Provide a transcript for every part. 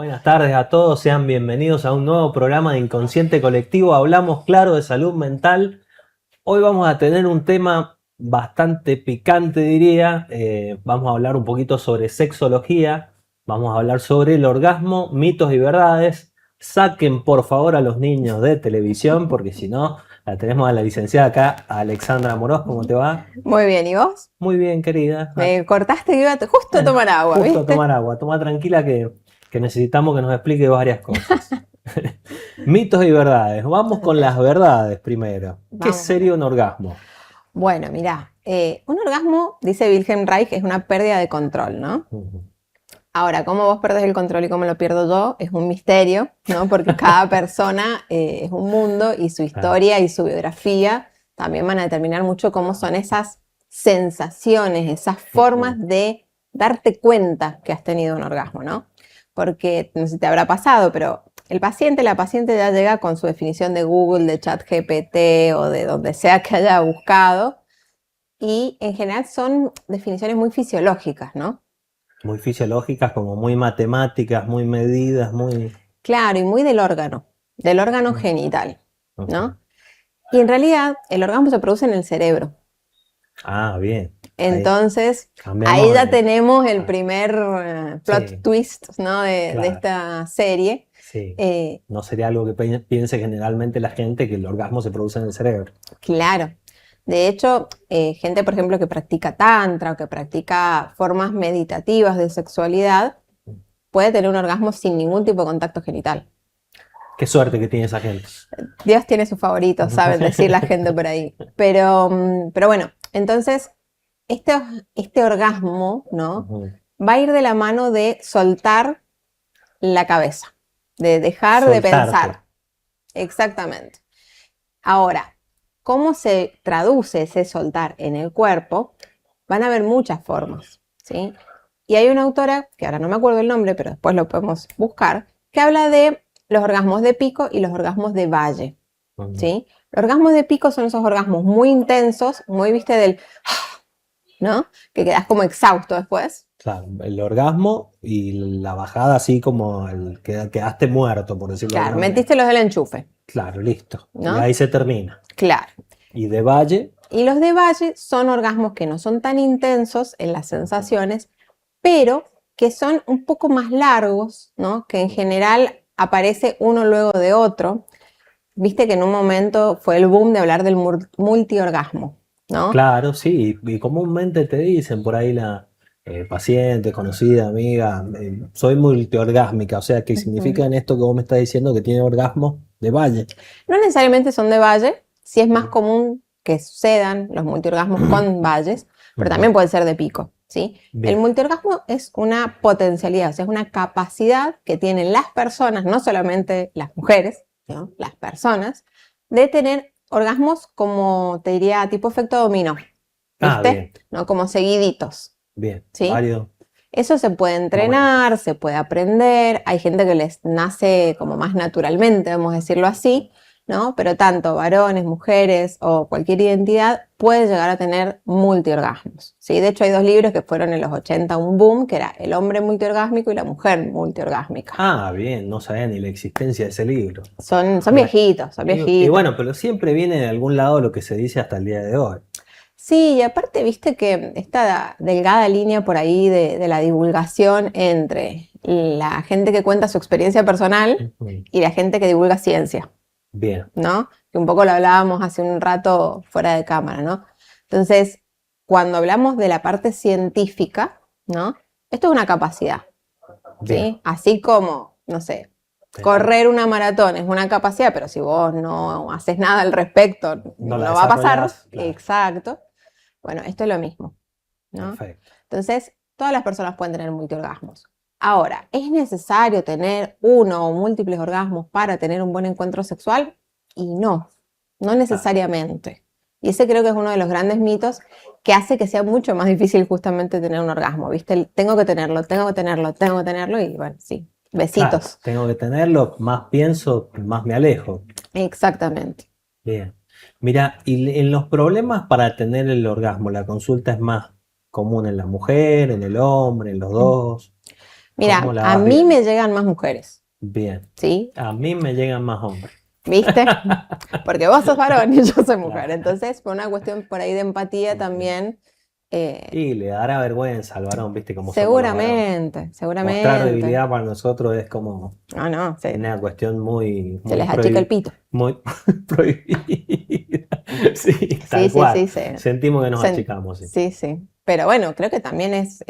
Buenas tardes a todos, sean bienvenidos a un nuevo programa de Inconsciente Colectivo. Hablamos claro de salud mental. Hoy vamos a tener un tema bastante picante, diría. Vamos a hablar un poquito sobre sexología. Vamos a hablar sobre el orgasmo, mitos y verdades. Saquen por favor a los niños de televisión, porque si no, la tenemos a la licenciada acá, Alexandra Moroz. ¿Cómo te va? Muy bien, ¿y vos? Muy bien, querida. Me cortaste que iba justo a tomar agua, Justo a ¿viste? tomar agua. Toma tranquila que necesitamos que nos explique varias cosas. Mitos y verdades. Vamos con las verdades primero. ¿Qué Vamos. sería un orgasmo? Bueno, mirá, un orgasmo, dice Wilhelm Reich, es una pérdida de control, ¿no? Ujú. Ahora, cómo vos perdés el control y cómo lo pierdo yo es un misterio, ¿no? Porque cada persona es un mundo y su historia y su biografía también van a determinar mucho cómo son esas sensaciones, esas formas de darte cuenta que has tenido un orgasmo, ¿no? Porque no sé si te habrá pasado, pero la paciente ya llega con su definición de Google, de ChatGPT o de donde sea que haya buscado y en general son definiciones muy fisiológicas, ¿no? Muy fisiológicas, como muy matemáticas, muy medidas, muy... Claro, y muy del órgano genital, Ujú. ¿no? Y en realidad el orgasmo se produce en el cerebro. Ah, bien. Ahí Entonces, ahí cambiamos ya de... tenemos el primer plot Sí, twist, ¿no? de claro. esta serie. Sí. Eh, No sería algo que piense generalmente la gente, que el orgasmo se produce en el cerebro. claro. De hecho, gente, por ejemplo, que practica tantra o que practica formas meditativas de sexualidad, puede tener un orgasmo sin ningún tipo de contacto genital. Qué suerte que tiene esa gente. Dios tiene sus favoritos, saben decir la gente por ahí. Pero bueno, entonces, este, este orgasmo, ¿no? Ujú. Va a ir de la mano de soltar la cabeza, de dejar de Soltarte. pensar. Exactamente. Ahora, ¿cómo se traduce ese soltar en el cuerpo? Van a haber muchas formas, ¿sí? Y hay una autora, que ahora no me acuerdo el nombre, pero después lo podemos buscar, que habla de los orgasmos de pico y los orgasmos de valle, Ujú. ¿sí? Los orgasmos de pico son esos orgasmos muy intensos, muy, viste, ¿no? Que quedas como exhausto después. Claro, el orgasmo y la bajada así como el que quedaste muerto, por decirlo de Claro, alguna manera. metiste los del enchufe, Claro, listo. Y ¿no? ahí se termina. Claro. Y de valle, Y los de valle son orgasmos que no son tan intensos en las sensaciones, pero que son un poco más largos, ¿no? Que en general aparece uno luego de otro. Viste que en un momento fue el boom de hablar del multiorgasmo, ¿no? claro, sí. Y comúnmente te dicen por ahí la paciente, conocida, amiga, soy multiorgásmica. O sea, ¿qué significa Ujú. en esto que vos me estás diciendo que tiene orgasmo de valle? No necesariamente son de valle, sí es más común que sucedan los multiorgasmos con valles, pero Ujú. también puede ser de pico, ¿sí? El Bien, multiorgasmo es una potencialidad, o sea, es una capacidad que tienen las personas, no solamente las mujeres, ¿no? Las personas, de tener orgasmos como, te diría, tipo efecto dominó, ah, ¿viste? bien, ¿No? Como seguiditos, bien. ¿sí? Varios Eso se puede entrenar, momentos. se puede aprender, hay gente que les nace como más naturalmente, vamos a decirlo así, ¿no? Pero tanto varones, mujeres o cualquier identidad puede llegar a tener multiorgasmos, ¿sí? De hecho hay dos libros que fueron en los 80 un boom, que era El hombre multiorgásmico y La mujer multiorgásmica. Ah, bien, no sabía ni la existencia de ese libro. Son Mira, viejitos, son y viejitos. bueno, pero siempre viene de algún lado lo que se dice hasta el día de hoy. Sí, y aparte, viste que esta delgada línea por ahí de la divulgación entre la gente que cuenta su experiencia personal Ujú. y la gente que divulga ciencia, Bien, ¿no? Que un poco lo hablábamos hace un rato fuera de cámara, ¿no? Entonces, cuando hablamos de la parte científica, ¿no? Esto es una capacidad, bien. ¿sí? Así como, no sé, Tener- correr una maratón es una capacidad, pero si vos no haces nada al respecto, no la no va a pasar. desarrollas, claro. Exacto. Bueno, esto es lo mismo, ¿no? Perfecto. Entonces, todas las personas pueden tener multiorgasmos. Ahora, ¿es necesario tener uno o múltiples orgasmos para tener un buen encuentro sexual? Y no, no Claro. necesariamente. Y ese creo que es uno de los grandes mitos que hace que sea mucho más difícil justamente tener un orgasmo, ¿viste? Tengo que tenerlo, tengo que tenerlo, tengo que tenerlo y bueno, sí, Claro, besitos. tengo que tenerlo, más pienso, más me alejo. Exactamente. Bien. Mira, y en los problemas para tener el orgasmo, la consulta es más común en la mujer, en el hombre, en los dos. Mira, ¿Cómo la a vas mí viendo? me llegan más mujeres, Bien. ¿sí? A mí me llegan más hombres. ¿Viste? Porque vos sos varón y yo soy mujer. Claro. Entonces, por una cuestión por ahí de empatía también, Y le dará vergüenza al varón, ¿viste? Como somos los varones. seguramente, Mostrar seguramente. debilidad para nosotros es como No, no, una cuestión muy, se muy les achica el pito. muy prohibida. Sí, Sí, tal sí, cual. sí, Sentimos que nos se- achicamos, sí. sí, sí. Pero bueno, creo que también es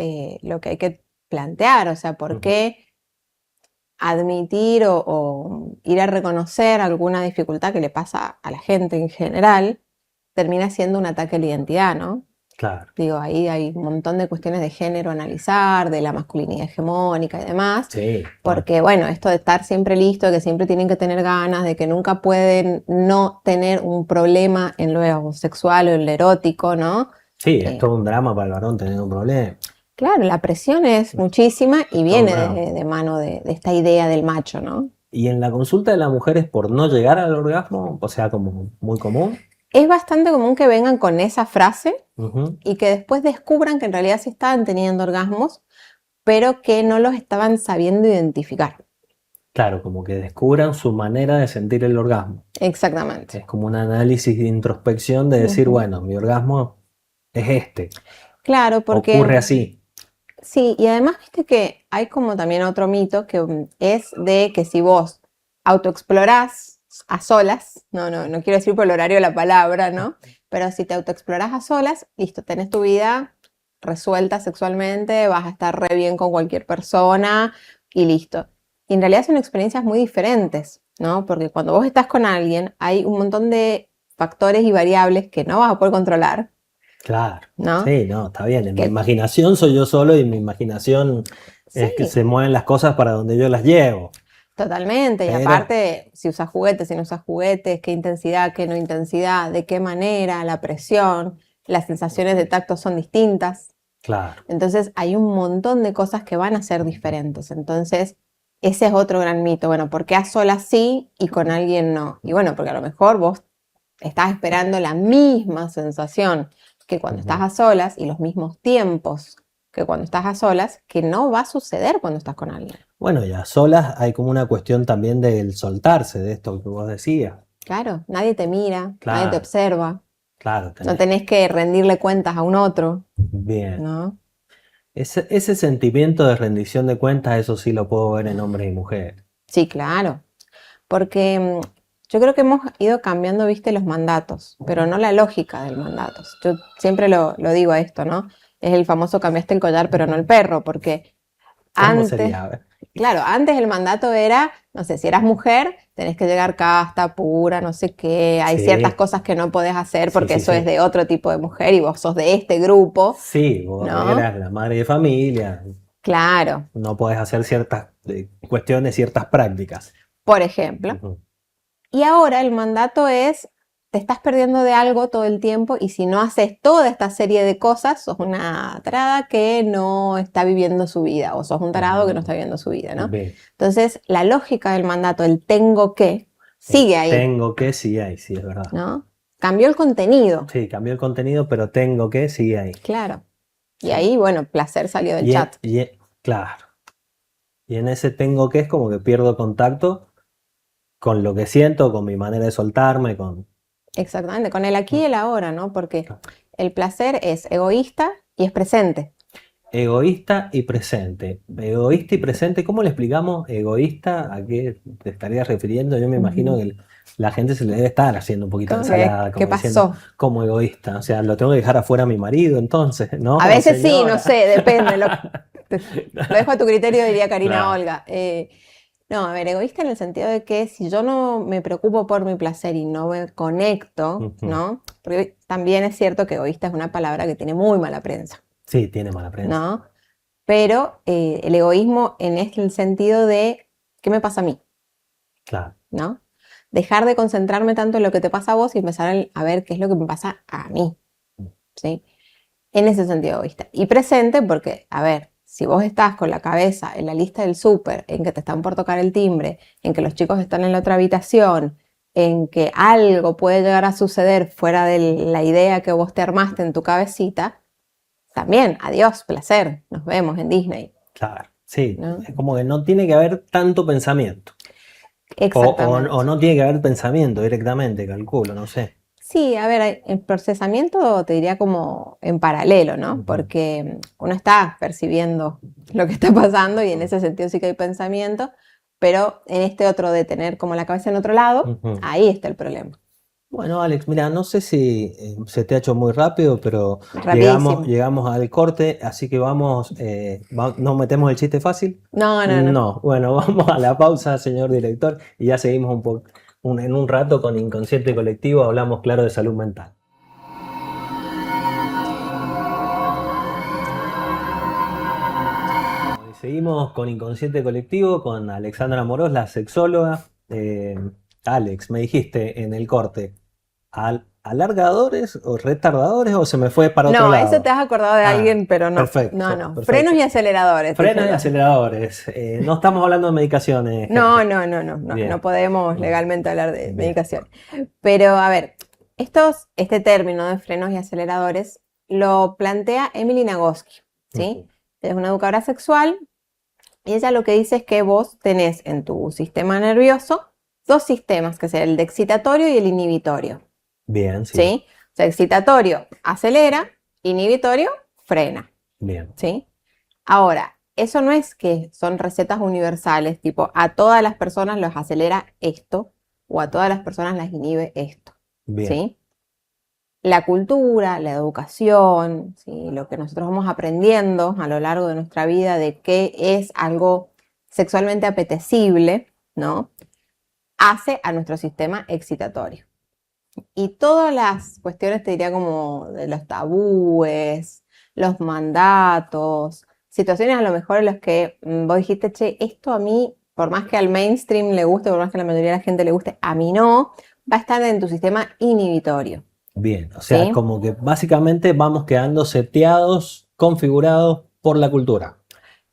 lo que hay que plantear, o sea, ¿por Ujú. qué admitir o ir a reconocer alguna dificultad que le pasa a la gente en general termina siendo un ataque a la identidad, ¿no? Claro. Digo, ahí hay un montón de cuestiones de género a analizar, de la masculinidad hegemónica y demás, Sí. porque bueno, esto de estar siempre listo, de que siempre tienen que tener ganas, de que nunca pueden no tener un problema en lo sexual o en lo erótico, ¿no? Sí, es Eh, todo un drama para el varón tener un problema. claro, la presión es muchísima y Todo un viene drama. de mano de esta idea del macho, ¿no? Y en la consulta de las mujeres por no llegar al orgasmo, o sea, como muy común. Es bastante común que vengan con esa frase Ujú. y que después descubran que en realidad sí estaban teniendo orgasmos, pero que no los estaban sabiendo identificar. Claro, como que descubran su manera de sentir el orgasmo. Exactamente. Es como un análisis de introspección de decir, Ujú. bueno, mi orgasmo es este, Claro, ocurre porque así. sí, y además viste que hay como también otro mito que es de que si vos autoexplorás a solas, no quiero decir por el horario de la palabra, ¿no? Pero si te autoexplorás a solas, listo, tenés tu vida resuelta sexualmente, vas a estar re bien con cualquier persona y listo. Y en realidad son experiencias muy diferentes, ¿no? Porque cuando vos estás con alguien, hay un montón de factores y variables que no vas a poder controlar, Claro. ¿no? Sí, no, está bien. En mi Que imaginación soy yo solo y mi imaginación es que sí, se mueven las cosas para donde yo las llevo. totalmente, y Pero, aparte, si usas juguetes, si no usas juguetes, qué intensidad, qué no intensidad, de qué manera, la presión, las sensaciones de tacto son distintas. claro. Entonces, hay un montón de cosas que van a ser diferentes. Entonces, ese es otro gran mito. Bueno, ¿por qué a solas sí y con alguien no? Y bueno, porque a lo mejor vos estás esperando la misma sensación que cuando estás Ujú. a solas y los mismos tiempos que cuando estás a solas, que no va a suceder cuando estás con alguien. Bueno, y a solas hay como una cuestión también del soltarse, de esto que vos decías. Claro, nadie te mira, nadie te Claro, observa, claro, no tenés. tenés que rendirle cuentas a un otro, Bien. ¿no? Ese sentimiento de rendición de cuentas, eso sí lo puedo ver en hombres y mujeres. Sí, claro, porque yo creo que hemos ido cambiando, viste, los mandatos, pero no la lógica del mandato. Yo siempre lo digo a esto, ¿no? Es el famoso cambiaste el collar, pero no el perro, porque ¿Cómo antes, sería? A ver. claro, antes el mandato era, no sé, si eras mujer, tenés que llegar casta, pura, no sé qué, hay ciertas Sí, cosas que no podés hacer sí, porque sí, eso es sí. de otro tipo de mujer y vos sos de este grupo, Sí, vos ¿no? eras la madre de familia, Claro, no podés hacer ciertas cuestiones, ciertas prácticas. por ejemplo. Ujú. Y ahora el mandato es, te estás perdiendo de algo todo el tiempo y si no haces toda esta serie de cosas, sos una tarada que no está viviendo su vida o sos un tarado que no está viviendo su vida, ¿no? Bien. Entonces, la lógica del mandato, el tengo que, sigue ahí, Tengo que, sí hay, sí, es verdad. ¿no? Cambió el contenido, Sí, cambió el contenido, pero tengo que, sí hay. claro. Y Sí. ahí, bueno, placer salió del chat. Claro. Y en ese tengo que es como que pierdo contacto con lo que siento, con mi manera de soltarme, con... Exactamente, con el aquí y el ahora, ¿no? Porque el placer es egoísta y es presente. Egoísta y presente. Egoísta y presente, ¿cómo le explicamos egoísta? ¿A qué te estarías refiriendo? Yo me imagino Ujú. que la gente se le debe estar haciendo un poquito de Como que, ensalada, ¿qué como diciendo, pasó? como egoísta. O sea, lo tengo que dejar afuera a mi marido entonces, A ¿no, veces sí, no señora? sé, depende. Lo dejo a tu criterio, diría Karina Claro. Olga. No, a ver, egoísta en el sentido de que si yo no me preocupo por mi placer y no me conecto, Ujú. ¿no? Porque también es cierto que egoísta es una palabra que tiene muy mala prensa, Sí, tiene mala prensa. ¿no? Pero el egoísmo en el sentido de, ¿qué me pasa a mí? Claro. ¿No? Dejar de concentrarme tanto en lo que te pasa a vos y empezar a ver qué es lo que me pasa a mí, ¿sí? En ese sentido egoísta. Y presente porque, a ver, si vos estás con la cabeza en la lista del súper, en que te están por tocar el timbre, en que los chicos están en la otra habitación, en que algo puede llegar a suceder fuera de la idea que vos te armaste en tu cabecita, también, adiós, placer, nos vemos en Disney. Claro. Sí, ¿no? es como que no tiene que haber tanto pensamiento. Exactamente. O no tiene que haber pensamiento directamente, calculo, no sé. Sí, a ver, el procesamiento te diría como en paralelo, ¿no? Ujú. Porque uno está percibiendo lo que está pasando y en ese sentido sí que hay pensamiento, pero en este otro de tener como la cabeza en otro lado, Ujú. ahí está el problema. Bueno, Alex, mira, no sé si se te ha hecho muy rápido, pero Rapidísimo. llegamos al corte, así que vamos, ¿nos metemos el chiste fácil? No, no, no. No, bueno, vamos a la pausa, señor director, y ya seguimos en un rato con Inconsciente Colectivo, hablamos claro de salud mental. Y seguimos con Inconsciente Colectivo, con Alexandra Morós, la sexóloga. Alex, me dijiste en el corte, ¿alargadores o retardadores o se me fue para otro No, eso te lado? has acordado de Ah, alguien, pero no. No, perfecto, no. Frenos y perfecto. aceleradores, Frenos dije y yo. aceleradores. No estamos hablando de medicaciones, No, gente. no, no, no, no, no Bien, podemos legalmente hablar de bien. medicación. Pero a ver, este término de frenos y aceleradores lo plantea Emily Nagoski, ¿sí? Ujú. Es una educadora sexual y ella lo que dice es que vos tenés en tu sistema nervioso dos sistemas, que es el de excitatorio y el inhibitorio, Bien, sí, ¿sí? O sea, excitatorio acelera, inhibitorio frena, bien, ¿sí? Ahora, eso no es que son recetas universales, tipo a todas las personas los acelera esto o a todas las personas las inhibe esto, bien, ¿sí? La cultura, la educación, ¿sí? Lo que nosotros vamos aprendiendo a lo largo de nuestra vida de qué es algo sexualmente apetecible, ¿no? Hace a nuestro sistema excitatorio. Y todas las cuestiones, te diría como de los tabúes, los mandatos, situaciones a lo mejor en las que vos dijiste, che, esto a mí, por más que al mainstream le guste, por más que a la mayoría de la gente le guste, a mí no, va a estar en tu sistema inhibitorio, bien. O sea, ¿sí? como que básicamente vamos quedando seteados, configurados por la cultura.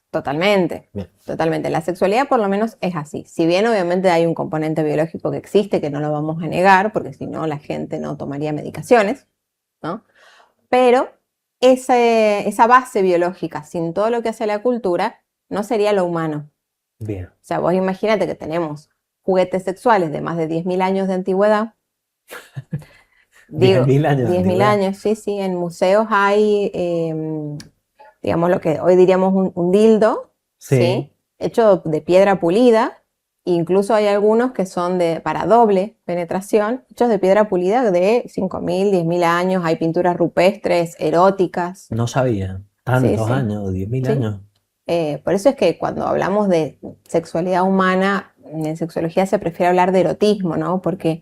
Totalmente, Bien, totalmente. La sexualidad por lo menos es así. Si bien obviamente hay un componente biológico que existe, que no lo vamos a negar, porque si no la gente no tomaría medicaciones, ¿no? Pero esa base biológica, sin todo lo que hace la cultura, no sería lo humano. bien. O sea, vos imagínate que tenemos juguetes sexuales de más de 10.000 años de antigüedad. Diez Digo, mil años de 10.000 antigüedad. años, sí, sí, en museos hay, digamos, lo que hoy diríamos un dildo, Sí, ¿sí? Hecho de piedra pulida. Incluso hay algunos que son para doble penetración, hechos de piedra pulida de 5.000, 10.000 años. Hay pinturas rupestres, eróticas. no sabía. Sí, Tantos sí, años, 10.000 sí. años. Por eso es que cuando hablamos de sexualidad humana, en sexología se prefiere hablar de erotismo, ¿no? Porque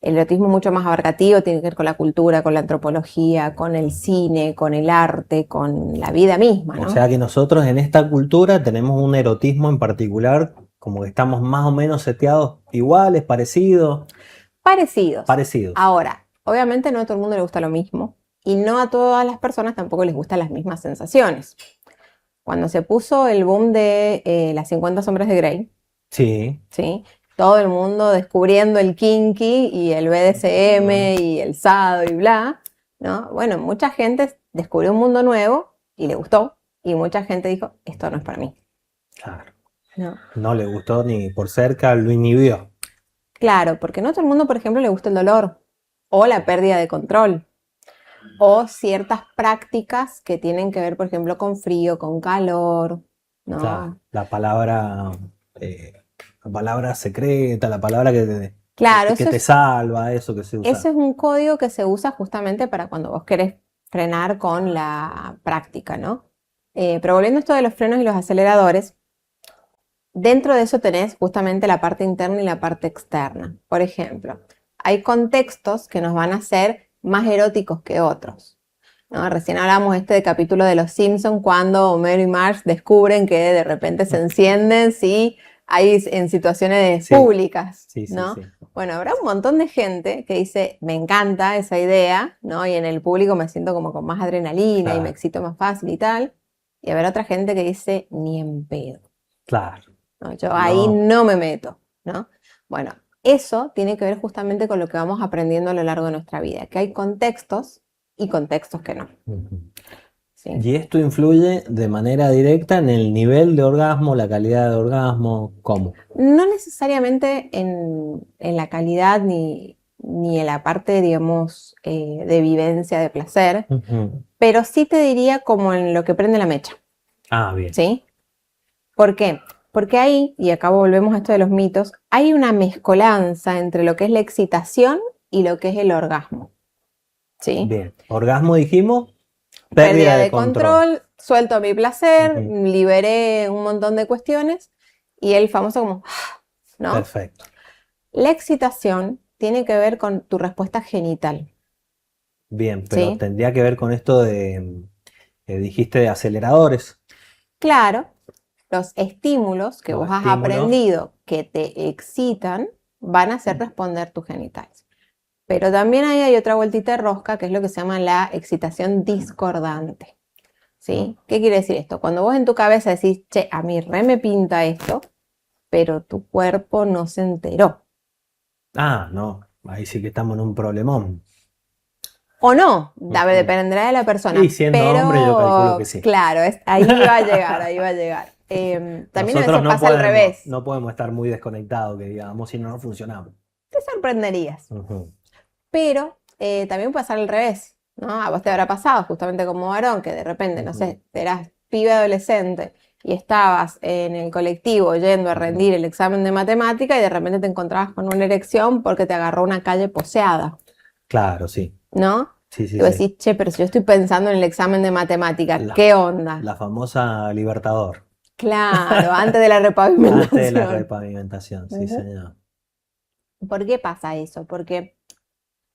el erotismo es mucho más abarcativo, tiene que ver con la cultura, con la antropología, con el cine, con el arte, con la vida misma, O ¿no? sea que nosotros en esta cultura tenemos un erotismo en particular, como que estamos más o menos seteados iguales, parecidos, Parecidos. parecidos. Ahora, obviamente no a todo el mundo le gusta lo mismo y no a todas las personas tampoco les gustan las mismas sensaciones. Cuando se puso el boom de las 50 sombras de Grey, Sí. ¿sí? Todo el mundo descubriendo el kinky y el BDSM y el sado y bla, ¿no? Bueno, mucha gente descubrió un mundo nuevo y le gustó, y mucha gente dijo, esto no es para mí, Claro. ¿no? No le gustó ni por cerca, lo inhibió. Claro, porque no a todo el mundo, por ejemplo, le gusta el dolor o la pérdida de control o ciertas prácticas que tienen que ver, por ejemplo, con frío, con calor, Claro. ¿no? Eh, la palabra secreta, la palabra Claro, que te salva, eso que se eso usa. es un código que se usa justamente para cuando vos querés frenar con la práctica, ¿no? Pero volviendo a esto de los frenos y los aceleradores, dentro de eso tenés justamente la parte interna y la parte externa. Por ejemplo, hay contextos que nos van a ser más eróticos que otros, ¿no? Recién hablamos de capítulo de Los Simpson cuando Homero y Marge descubren que de repente se encienden si hay en situaciones Sí, públicas, sí, sí, ¿no? sí. Bueno, habrá un montón de gente que dice, me encanta esa idea, ¿no? Y en el público me siento como con más adrenalina y me Claro, excito más fácil y tal. Y habrá otra gente que dice, ni en pedo, claro. ¿no? Yo ahí No. no me meto, ¿no? Bueno, eso tiene que ver justamente con lo que vamos aprendiendo a lo largo de nuestra vida, que hay contextos y contextos que no. Ujú. ¿sí? ¿Y esto influye de manera directa en el nivel de orgasmo, la calidad de orgasmo? ¿Cómo? No necesariamente en la calidad ni en la parte, digamos, de vivencia, de placer, Ujú. pero sí te diría como en lo que prende la mecha, Ah, bien. ¿sí? ¿Por qué? Porque ahí, y acá volvemos a esto de los mitos, hay una mezcolanza entre lo que es la excitación y lo que es el orgasmo, ¿sí? Bien. Orgasmo dijimos, pérdida Pérdida de de control. control, suelto mi placer, Ujú. liberé un montón de cuestiones y el famoso como, ¿no? Perfecto. La excitación tiene que ver con tu respuesta genital, Bien, pero ¿sí? tendría que ver con esto que dijiste de aceleradores, Claro, los estímulos que los vos has estímulos. aprendido que te excitan van a hacer responder tus genitales. Pero también ahí hay otra vueltita de rosca que es lo que se llama la excitación discordante, ¿sí? ¿Qué quiere decir esto? Cuando vos en tu cabeza decís, che, a mí re me pinta esto, pero tu cuerpo no se enteró. Ah, no, ahí sí que estamos en un problemón. O no, Ujú. dependerá de la persona, Y siendo hombre yo calculo que pero sí. claro, ahí va a llegar, ahí va a llegar. También a Nosotros veces pasa al revés. no podemos estar muy desconectados, que digamos, si no, no funcionamos. Te sorprenderías. Ujú. Pero también puede pasar al revés, ¿no? A vos te habrá pasado, justamente como varón, que de repente, no Ujú. sé, eras pibe adolescente y estabas en el colectivo yendo a Ujú. rendir el examen de matemática y de repente te encontrabas con una erección porque te agarró una calle poseada, Claro, sí. ¿no? Sí, sí, Y vos sí. decís, che, pero si yo estoy pensando en el examen de matemática, La, ¿qué onda? la famosa Libertador. Claro, antes de la Antes de la repavimentación. repavimentación, sí, Ujú. señor. ¿Por qué pasa eso? Porque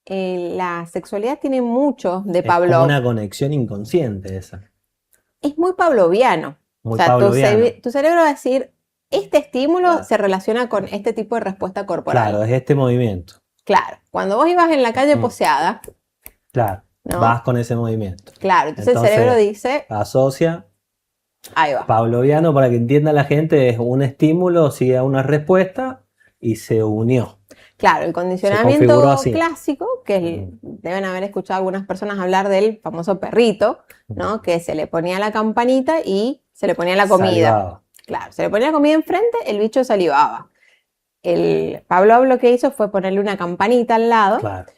la sexualidad tiene mucho de Es como Pavlov. una conexión inconsciente esa. Es muy pavloviano. O Muy sea, pavloviano. tu cerebro va a decir, este estímulo se relaciona con este tipo de respuesta Claro, corporal. es este movimiento. Claro, cuando vos ibas en la calle Ujú. poseada, Claro, vas ¿no? con ese movimiento. Claro, entonces el cerebro Entonces, dice, asocia. ahí va. Pavloviano, para que entienda la gente, es un estímulo, sigue a una respuesta y se unió. Claro, el Se configuró condicionamiento así. clásico, que Ujú. deben haber escuchado algunas personas hablar del famoso perrito, Ujú. ¿no? Que se le ponía la campanita y se le ponía la comida. Salivaba. Claro, se le ponía la comida enfrente, el bicho salivaba. El Pablo lo que hizo fue ponerle una campanita al lado Claro.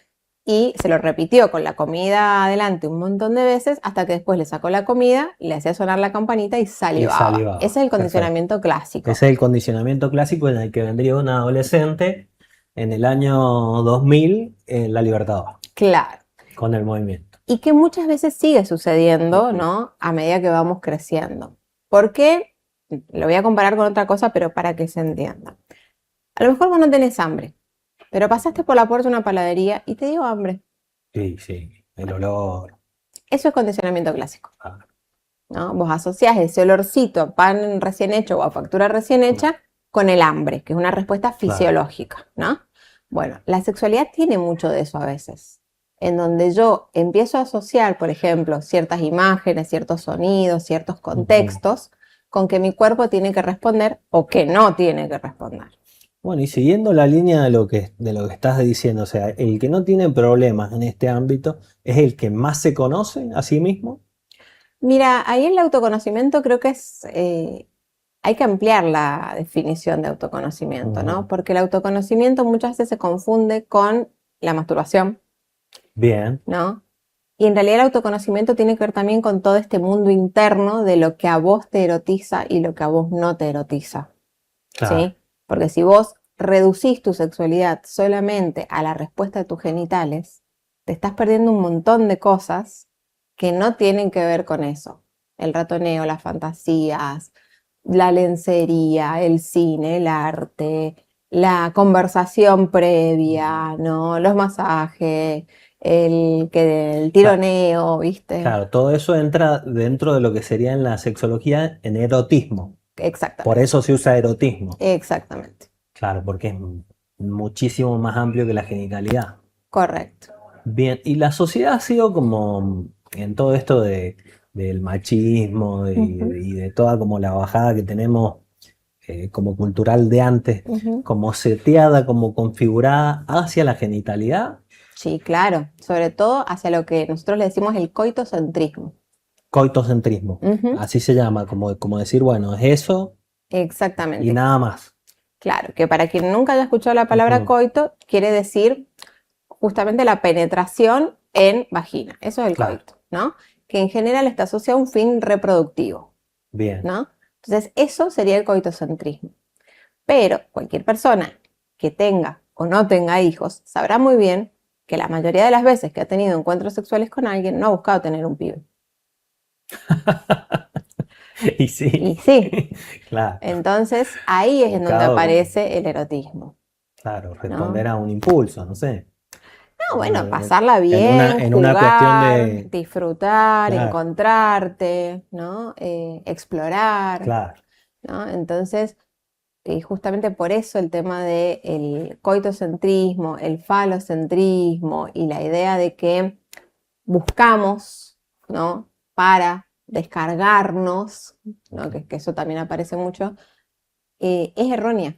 y se lo repitió con la comida adelante un montón de veces hasta que después le sacó la comida, le hacía sonar la campanita y Y salivaba. Ese salivaba. es el Perfecto. condicionamiento clásico. Ese es el condicionamiento clásico en el que vendría un adolescente en el año 2000 en la Libertador, Claro. con el movimiento. Y que muchas veces sigue sucediendo, Ujú. ¿no? A medida que vamos creciendo. ¿Por qué? Lo voy a comparar con otra cosa, pero para que se entienda. A lo mejor vos no tenés hambre, pero pasaste por la puerta de una panadería y te dio hambre. Sí, sí. El Bueno, olor. eso es condicionamiento clásico, Ah, ¿no? Vos asociás ese olorcito a pan recién hecho o a factura recién hecha con el hambre, que es una respuesta claro. fisiológica, ¿no? Bueno, la sexualidad tiene mucho de eso a veces, en donde yo empiezo a asociar, por ejemplo, ciertas imágenes, ciertos sonidos, ciertos Ujú. contextos con que mi cuerpo tiene que responder o que no tiene que responder. Bueno, y siguiendo la línea de lo que estás diciendo, o sea, el que no tiene problemas en este ámbito es el que más se conoce a sí mismo. Mira, ahí el autoconocimiento creo que hay que ampliar la definición de autoconocimiento, ¿no? Ujú. Porque el autoconocimiento muchas veces se confunde con la masturbación, Bien, ¿no? Y en realidad el autoconocimiento tiene que ver también con todo este mundo interno de lo que a vos te erotiza y lo que a vos no te erotiza, claro, ¿sí? Porque si vos reducís tu sexualidad solamente a la respuesta de tus genitales, te estás perdiendo un montón de cosas que no tienen que ver con eso. El ratoneo, las fantasías, la lencería, el cine, el arte, la conversación previa, ¿no? Los masajes, el cla- tironeo, ¿viste? claro, todo eso entra dentro de lo que sería en la sexología en erotismo. Por Exactamente, eso se usa erotismo, exactamente, claro, porque es muchísimo más amplio que la genitalidad. correcto. Bien, y la sociedad ha sido como en todo esto del machismo Ujú, y de toda como la bajada que tenemos como cultural de antes, ujú. como seteada, como configurada hacia la genitalidad. Sí, claro, sobre todo hacia lo que nosotros le decimos el coitocentrismo. Coitocentrismo. Ujú, Así se llama, como decir, bueno, es eso y exactamente. nada más. Claro, que para quien nunca haya escuchado la palabra Ujú, coito, quiere decir justamente la penetración en vagina. Eso es el claro, coito, ¿no? Que en general está asociado a un fin reproductivo, bien. ¿no? Entonces, eso sería el coitocentrismo. Pero cualquier persona que tenga o no tenga hijos sabrá muy bien que la mayoría de las veces que ha tenido encuentros sexuales con alguien no ha buscado tener un pibe. Y sí, Y sí, claro. entonces ahí es en donde Buscado como, aparece el erotismo, claro, ¿no? responder a un impulso, no sé. No, bueno, Eh, pasarla bien, en una cuestión jugar, de, disfrutar, claro, encontrarte, ¿no? Explorar, claro, ¿no? Entonces, justamente por eso el tema del coitocentrismo, el falocentrismo y la idea de que buscamos, ¿no? Para descargarnos, ¿no? Que eso también aparece mucho, es errónea.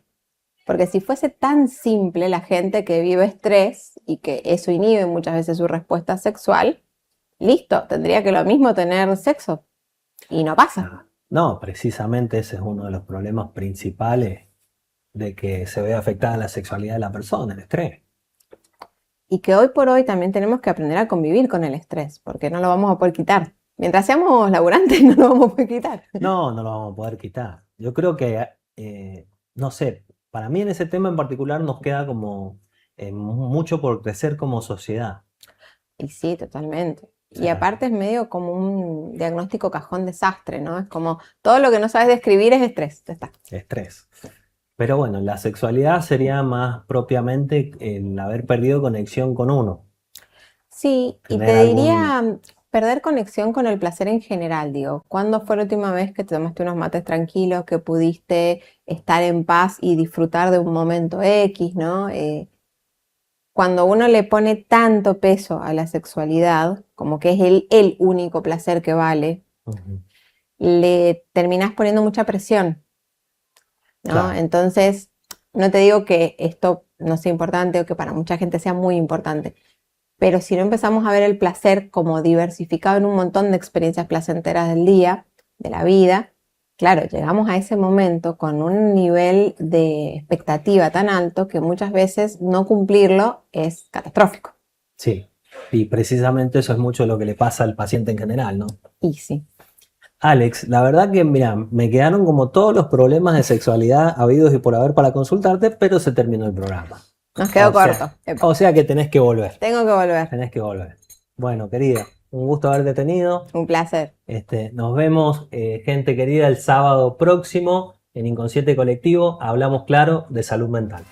Porque si fuese tan simple la gente que vive estrés y que eso inhibe muchas veces su respuesta sexual, listo, tendría que lo mismo tener sexo. Y no pasa. claro. No, precisamente ese es uno de los problemas principales de que se ve afectada la sexualidad de la persona, el estrés. Y que hoy por hoy también tenemos que aprender a convivir con el estrés, porque no lo vamos a poder quitar. Mientras seamos laburantes, no lo vamos a poder quitar. No, no lo vamos a poder quitar. Yo creo que, no sé, para mí en ese tema en particular nos queda como mucho por crecer como sociedad. Y sí, totalmente. O Y sea, aparte es medio como un diagnóstico cajón desastre, ¿no? Es como todo lo que no sabes describir es estrés, ya está. estrés. Pero bueno, la sexualidad sería más propiamente el haber perdido conexión con uno. Sí, y Tener te algún... diría perder conexión con el placer en general, digo. ¿Cuándo fue la última vez que te tomaste unos mates tranquilos, que pudiste estar en paz y disfrutar de un momento X, ¿no? Cuando uno le pone tanto peso a la sexualidad, como que es el único placer que vale, Ujú, le terminás poniendo mucha presión, ¿no? claro, Entonces, no te digo que esto no sea importante o que para mucha gente sea muy importante, pero si no empezamos a ver el placer como diversificado en un montón de experiencias placenteras del día, de la vida, claro, llegamos a ese momento con un nivel de expectativa tan alto que muchas veces no cumplirlo es catastrófico. sí. Y precisamente eso es mucho lo que le pasa al paciente en general, ¿no? Y sí, Alex, la verdad que, mira, me quedaron como todos los problemas de sexualidad habidos y por haber para consultarte, pero se terminó el programa. nos quedó O sea, corto. Epa, o sea que tenés que volver, tengo que volver. tenés que volver. Bueno, querida, un gusto haberte tenido. Un placer. Nos vemos, gente querida, el sábado próximo en Inconsciente Colectivo. Hablamos claro de salud mental.